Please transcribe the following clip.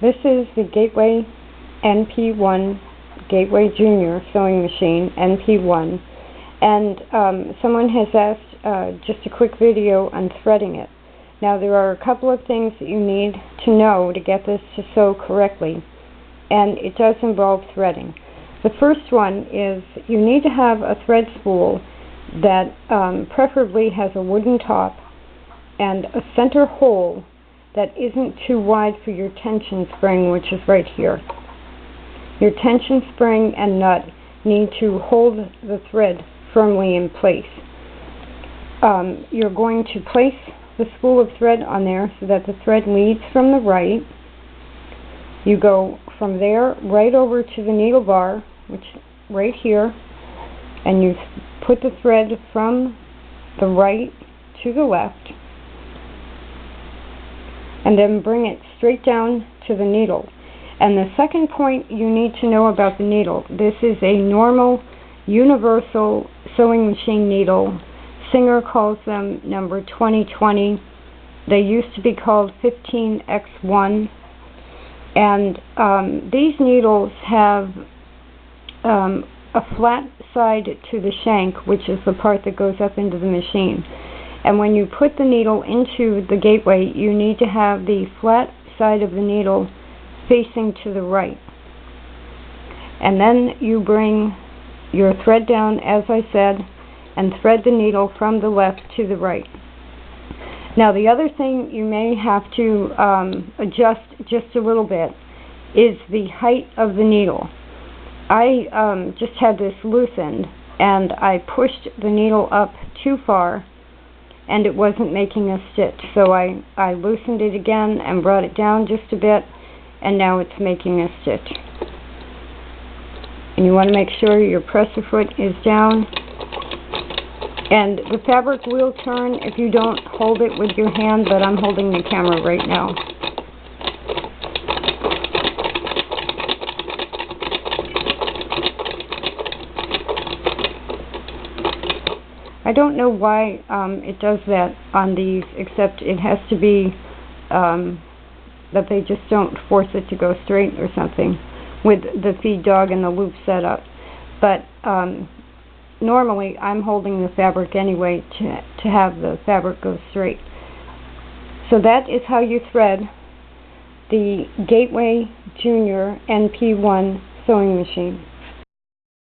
This is the Gateway NP-1 Gateway Junior sewing machine, NP-1, and someone has asked just a quick video on threading it. Now there are a couple of things that you need to know to get this to sew correctly, and it does involve threading. The first one is you need to have a thread spool that preferably has a wooden top and a center hole that isn't too wide for your tension spring, which is right here. Your tension spring and nut need to hold the thread firmly in place. You're going to place the spool of thread on there so that the thread leads from the right. You go from there right over to the needle bar, which is right here, and you put the thread from the right to the left, and then bring it straight down to the needle. And the second point you need to know about the needle, this is a normal universal sewing machine needle. Singer calls them number 2020. They used to be called 15X1. And these needles have a flat side to the shank, which is the part that goes up into the machine. And when you put the needle into the gateway, you need to have the flat side of the needle facing to the right. And then you bring your thread down, as I said, and thread the needle from the left to the right. Now the other thing you may have to adjust just a little bit is the height of the needle. I just had this loosened and I pushed the needle up too far and it wasn't making a stitch, so I loosened it again and brought it down just a bit, and now it's making a stitch. And you want to make sure your presser foot is down, and the fabric will turn if you don't hold it with your hand, but I'm holding the camera right now. I don't know why it does that on these, except it has to be that they just don't force it to go straight or something with the feed dog and the loop set up. But normally I'm holding the fabric anyway to have the fabric go straight. So that is how you thread the Gateway Junior NP-1 sewing machine.